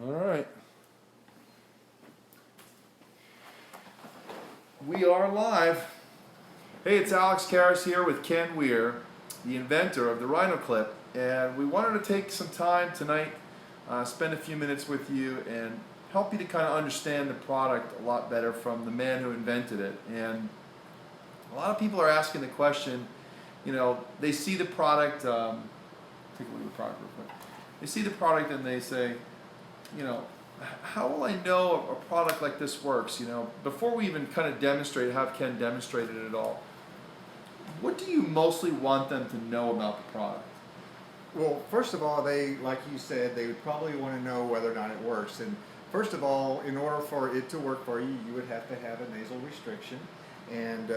All right. We are live. Hey, it's Alex Karras here with Ken Weir, the inventor of the Rhino clip, and we wanted to take some time tonight, spend a few minutes with you and help you to kind of understand the product a lot better from the man who invented it. And a lot of people are asking the question, you know, they see the product, take a look at the product real quick. They see the product and they say, you know, how will I know a product like this works? You know, before we even kind of demonstrate, have Ken demonstrated it all, what do you mostly want them to know about the product? Well, first of all, they, like you said, they would probably want to know whether or not it works. And first of all, in order for it to work for you, you would have to have a nasal restriction. And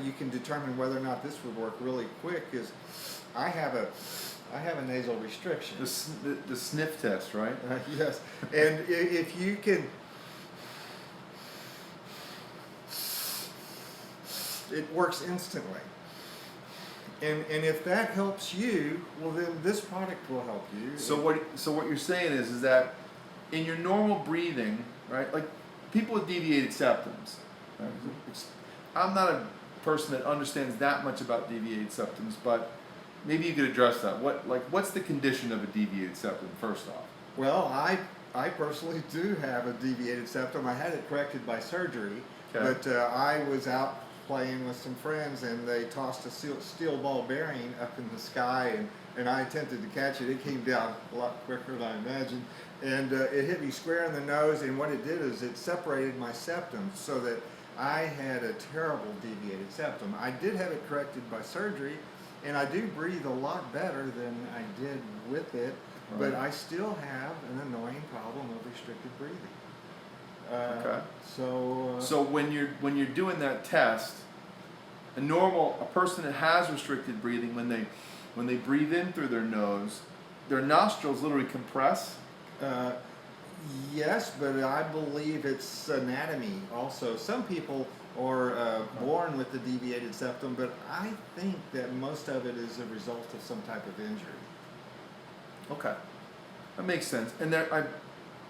you can determine whether or not this would work really quick. Is I have a nasal restriction. The sniff test, right? Yes, and if you can, it works instantly. And if that helps you, well then this product will help you. So what you're saying is that in your normal breathing, right? Like people with deviated septums. Right? I'm not a person that understands that much about deviated septums, but maybe you could address that. What's the condition of a deviated septum, first off? Well, I personally do have a deviated septum. I had it corrected by surgery, Okay. but I was out playing with some friends and they tossed a steel ball bearing up in the sky and I attempted to catch it. It came down a lot quicker than I imagined and it hit me square in the nose, and what it did is it separated my septum so that I had a terrible deviated septum. I did have it corrected by surgery, and I do breathe a lot better than I did with it, but I still have an annoying problem of restricted breathing. Okay. So when you're doing that test, a person that has restricted breathing, when they breathe in through their nose, their nostrils literally compress. yes, but I believe it's anatomy also. Some people are born with the deviated septum, but I think that most of it is a result of some type of injury. Okay, that makes sense. And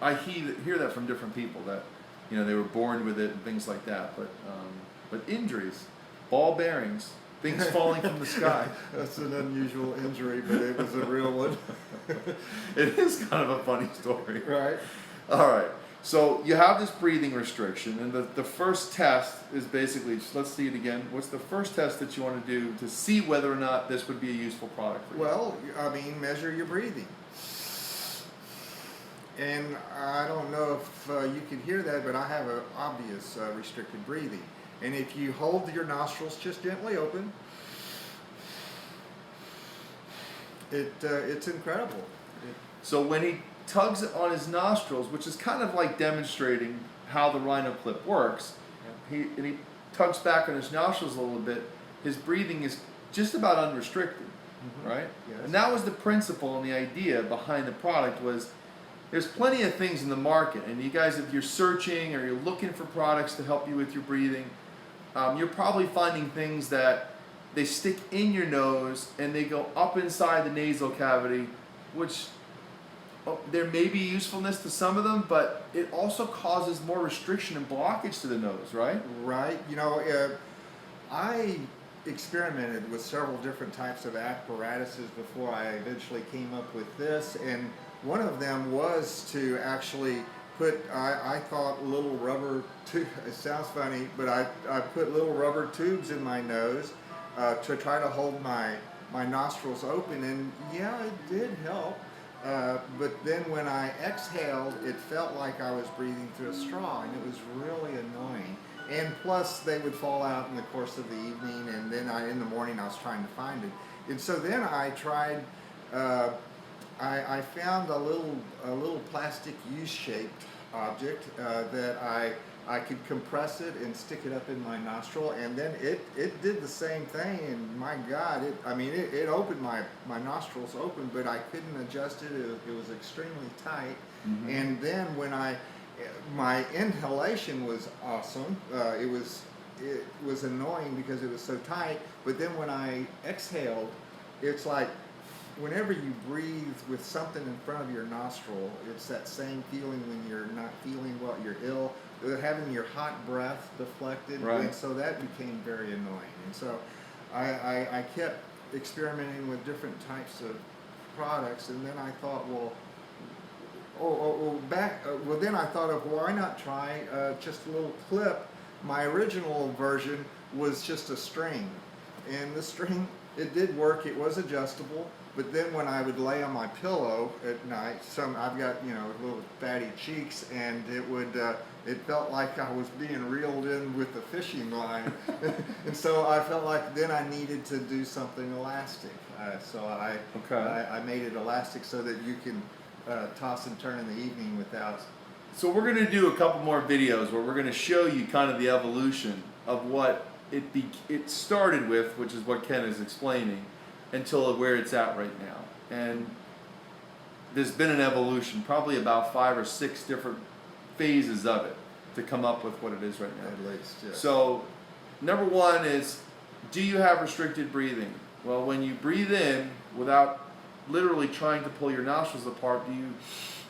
I hear that from different people that, you know, they were born with it and things like that. But injuries, ball bearings, things falling from the sky. That's an unusual injury, but it was a real one. It is kind of a funny story. Right. All right. So you have this breathing restriction, and the first test is basically, let's see it again. What's the first test that you want to do to see whether or not this would be a useful product for you? Well, I mean, measure your breathing. And I don't know if you can hear that, but I have an obvious restricted breathing. And if you hold your nostrils just gently open, it's incredible. So when he tugs on his nostrils, which is kind of like demonstrating how the Rhino clip works, he tugs back on his nostrils a little bit, his breathing is just about unrestricted, right? Yes. And that was the principle and the idea behind the product. Was there's plenty of things in the market, and you guys, if you're searching or you're looking for products to help you with your breathing, you're probably finding things that they stick in your nose and they go up inside the nasal cavity, which there may be usefulness to some of them, but it also causes more restriction and blockage to the nose, right? Right. You know, I experimented with several different types of apparatuses before I eventually came up with this, and one of them was to actually put, I thought little rubber it sounds funny, but I put little rubber tubes in my nose to try to hold my nostrils open, and yeah, it did help. But then when I exhaled, it felt like I was breathing through a straw, and it was really annoying. And plus, they would fall out in the course of the evening, and then in the morning I was trying to find it. And so then I tried, I found a little plastic U-shaped object that I could compress it and stick it up in my nostril, and then it did the same thing, and my God, it opened my nostrils open, but I couldn't adjust it. It was extremely tight. Mm-hmm. And then when my inhalation was awesome. It was annoying because it was so tight, but then when I exhaled, it's like whenever you breathe with something in front of your nostril, it's that same feeling when you're not feeling well, you're ill, having your hot breath deflected, Right. and so that became very annoying. And so I kept experimenting with different types of products, and then I thought, well, then I thought of why not try just a little clip. My original version was just a string, and the string, it did work. It was adjustable, but then when I would lay on my pillow at night, I've got, you know, little fatty cheeks, and it felt like I was being reeled in with a fishing line, and so I felt like then I needed to do something elastic. So I made it elastic so that you can toss and turn in the evening without. So we're going to do a couple more videos where we're going to show you kind of the evolution of what it started with, which is what Ken is explaining, until where it's at right now. And there's been an evolution, probably about 5 or 6 different phases of it to come up with what it is right now. At least, yes. So, number 1 is, do you have restricted breathing? Well, when you breathe in without literally trying to pull your nostrils apart, do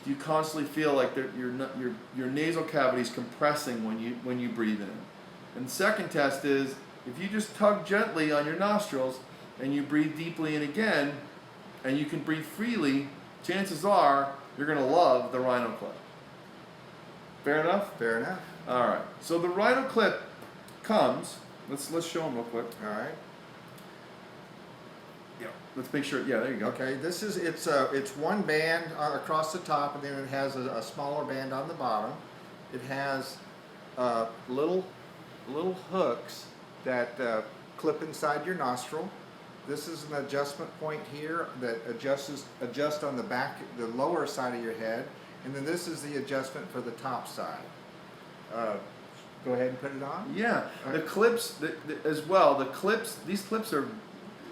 you constantly feel like your nasal cavity is compressing when you breathe in? And the second test is, if you just tug gently on your nostrils and you breathe deeply in again, and you can breathe freely, chances are you're going to love the Rhino clip. Fair enough? Fair enough. All right. So the Rhino clip comes. Let's show them real quick. All right. Yeah. Let's make sure. Yeah, there you go. Okay. It's one band across the top, and then it has a smaller band on the bottom. It has little hooks that clip inside your nostril. This is an adjustment point here that adjusts on the back, the lower side of your head, and then this is the adjustment for the top side. Go ahead and put it on. Yeah, the clips as well. These clips are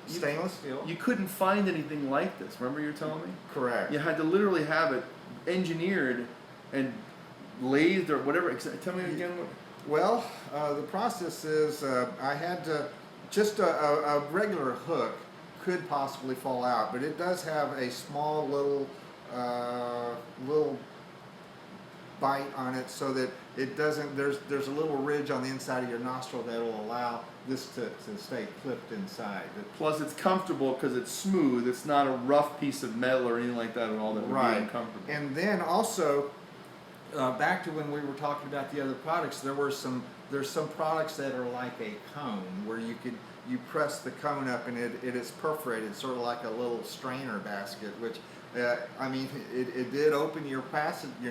Stainless steel. You couldn't find anything like this. Remember you were telling me? Correct. You had to literally have it engineered and lathed or whatever. Tell me again. Well, the process is I had to, just a regular hook could possibly fall out, but it does have a small little bite on it so that it doesn't, there's a little ridge on the inside of your nostril that will allow this to stay clipped inside. Plus it's comfortable because it's smooth. It's not a rough piece of metal or anything like that at all that would be uncomfortable. And then also, back to when we were talking about the other products, there's some products that are like a cone where you press the cone up and it is perforated, sort of like a little strainer basket, which it did open your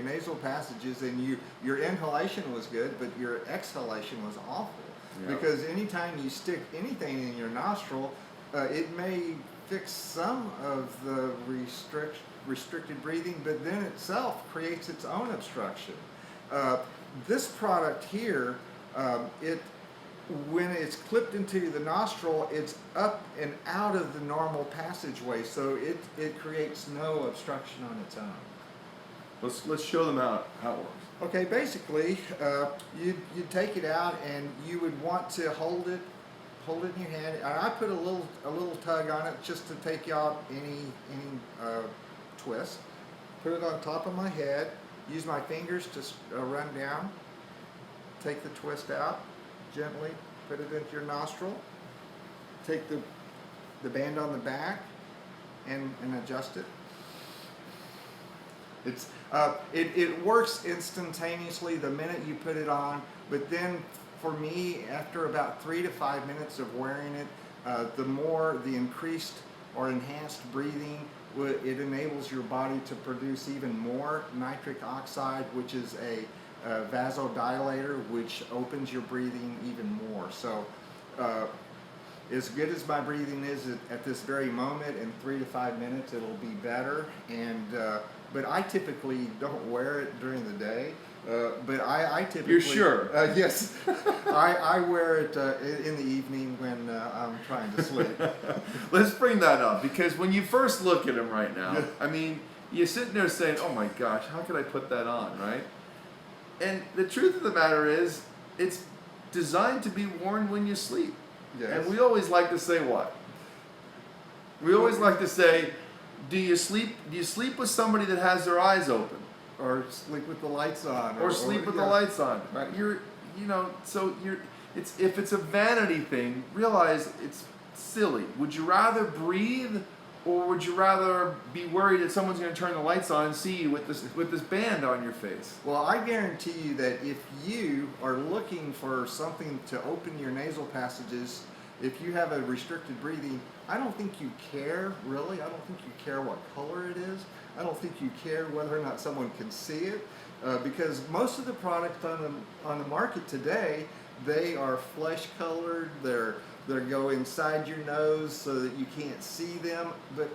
nasal passages, and your inhalation was good, but your exhalation was awful. Yep. Because anytime you stick anything in your nostril, it may fix some of the restricted breathing, but then itself creates its own obstruction. This product here, when it's clipped into the nostril, it's up and out of the normal passageway, so it creates no obstruction on its own. Let's show them how it works. Okay, basically, you take it out and you would want to hold it in your hand. And I put a little tug on it just to take out any twist. Put it on top of my head. Use my fingers to run down. Take the twist out gently. Put it into your nostril. Take the band on the back and adjust it. It works instantaneously the minute you put it on, but then for me, after about 3 to 5 minutes of wearing it, the increased or enhanced breathing, it enables your body to produce even more nitric oxide, which is a vasodilator, which opens your breathing even more. So as good as my breathing is at this very moment, in 3 to 5 minutes it'll be better. But I typically don't wear it during the day. But I typically... You're sure? Yes. I wear it in the evening when I'm trying to sleep. Let's bring that up, because when you first look at him right now, I mean, you're sitting there saying, oh my gosh, how could I put that on, right? And the truth of the matter is, it's designed to be worn when you sleep. Yes. And we always like to say what? We always like to say, Do you sleep with somebody that has their eyes open? Or sleep with the lights on. Or sleep with the lights on. Right. If it's a vanity thing, realize it's silly. Would you rather breathe, or would you rather be worried that someone's going to turn the lights on and see you with this band on your face? Well, I guarantee you that if you are looking for something to open your nasal passages, if you have a restricted breathing, I don't think you care, really. I don't think you care what color it is. I don't think you care whether or not someone can see it, because most of the products on the market today, they are flesh colored. They go inside your nose so that you can't see them. But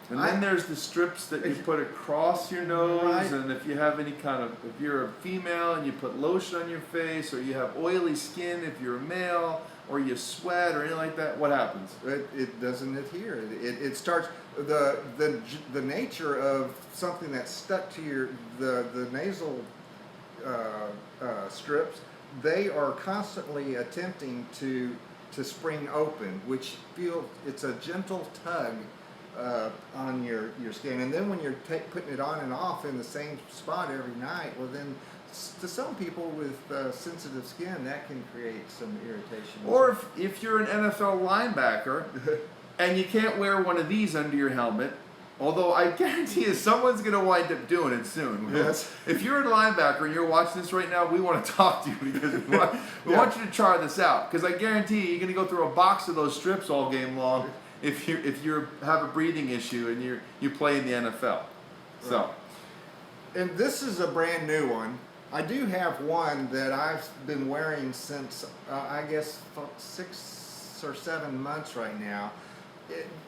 then there's the strips that you put across your nose, right. And if you have if you're a female and you put lotion on your face, or you have oily skin if you're a male, or you sweat or anything like that, what happens? It doesn't adhere. It starts the nature of something that's stuck to the nasal strips. They are constantly attempting to spring open, which it's a gentle tug on your skin, and then when you're putting it on and off in the same spot every night, well then, to some people with sensitive skin, that can create some irritation. Or if you're an NFL linebacker and you can't wear one of these under your helmet, although I guarantee you someone's going to wind up doing it soon. Yes. If you're a linebacker and you're watching this right now, we want to talk to you, because we want you to try this out. Because I guarantee you, you're going to go through a box of those strips all game long if you have a breathing issue and you play in the NFL. So, right. And this is a brand new one. I do have one that I've been wearing since I guess 6 or 7 months right now.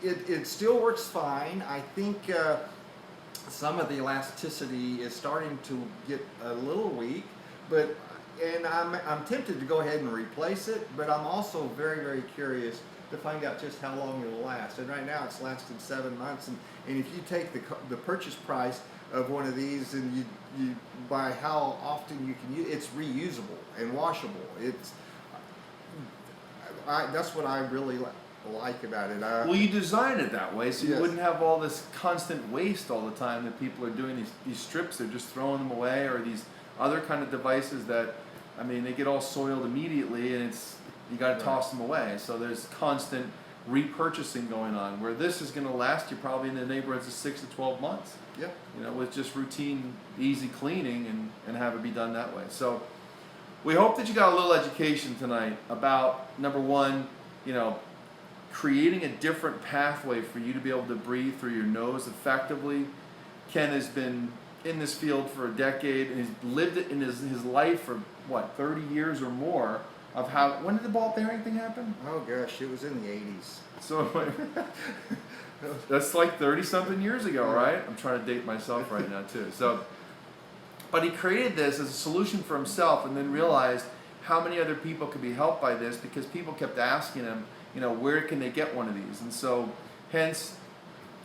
It still works fine. I think some of the elasticity is starting to get a little weak, and I'm tempted to go ahead and replace it, but I'm also very, very curious to find out just how long it'll last. And right now it's lasted 7 months, and if you take the purchase price of one of these and you by how often you can use it's reusable and washable. That's what I really like about it. Well, you designed it that way so you Yes. wouldn't have all this constant waste all the time that people are doing. These strips, they're just throwing them away, or these other kind of devices that, I mean, they get all soiled immediately, and you got to toss them away. So there's constant repurchasing going on, where this is going to last you probably in the neighborhoods of 6 to 12 months. Yeah. With just routine, easy cleaning and have it be done that way. So we hope that you got a little education tonight about, number one, creating a different pathway for you to be able to breathe through your nose effectively. Ken has been in this field for a decade, and he's lived it in his life for 30 years or more of how. When did the ball bearing thing happen? Oh gosh, it was in the 80s. So that's like 30 something years ago, right? I'm trying to date myself right now too. So, but he created this as a solution for himself, and then realized how many other people could be helped by this, because people kept asking him, where can they get one of these? And so, hence,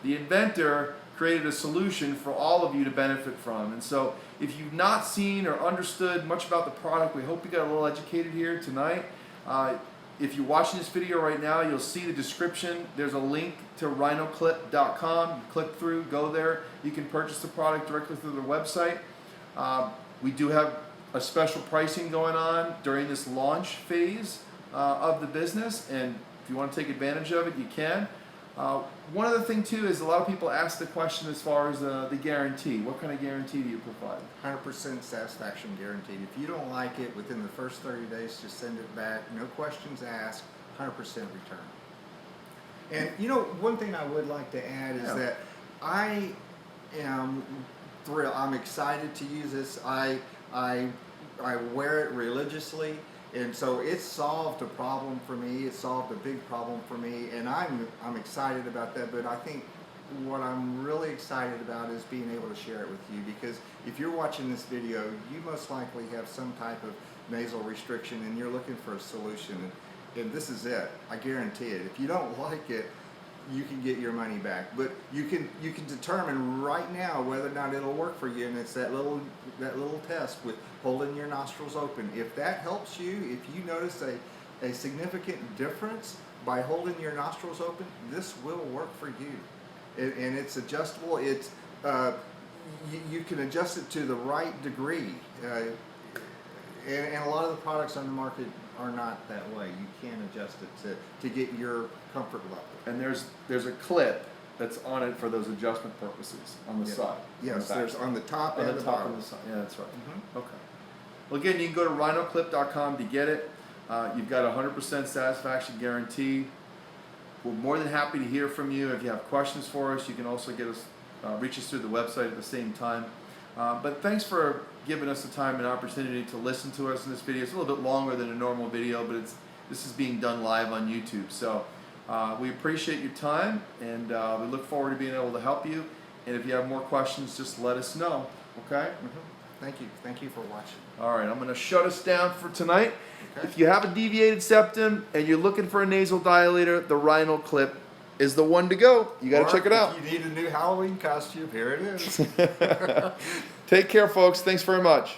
the inventor created a solution for all of you to benefit from. And so, if you've not seen or understood much about the product, we hope you got a little educated here tonight. If you're watching this video right now, you'll see the description. There's a link to rhinoclip.com. You click through, go there. You can purchase the product directly through their website. We do have a special pricing going on during this launch phase of the business, and if you want to take advantage of it, you can. One other thing too is a lot of people ask the question as far as the guarantee. What kind of guarantee do you provide? 100% satisfaction guaranteed. If you don't like it within the first 30 days, just send it back. No questions asked. 100% return. And one thing I would like to add is that I am thrilled. I'm excited to use this. I wear it religiously. And so it solved a problem for me. It solved a big problem for me, and I'm excited about that. But I think what I'm really excited about is being able to share it with you, because if you're watching this video, you most likely have some type of nasal restriction and you're looking for a solution. And this is it. I guarantee it. If you don't like it, you can get your money back. But you can determine right now whether or not it'll work for you, and it's that little test with holding your nostrils open. If that helps you, if you notice a significant difference by holding your nostrils open, this will work for you. and it's adjustable. It's you can adjust it to the right degree, and a lot of the products on the market are not that way. You can adjust it to get your comfort level. And there's a clip that's on it for those adjustment purposes on the side. Yes, there's on the top on and the the top bottom. and the side. Yeah, that's right. Mhm. Okay. Well, again, you can go to rhinoclip.com to get it. You've got a 100% satisfaction guarantee. We're more than happy to hear from you. If you have questions for us, you can also get us, reach us through the website at the same time. But thanks for giving us the time and opportunity to listen to us in this video. It's a little bit longer than a normal video, but this is being done live on YouTube. So we appreciate your time, and we look forward to being able to help you. And if you have more questions, just let us know. Okay? Thank you. Thank you for watching. All right, I'm going to shut us down for tonight. Okay. If you have a deviated septum and you're looking for a nasal dilator, the Rhino clip is the one to go. You got to check it out. If you need a new Halloween costume, here it is. Take care, folks. Thanks very much.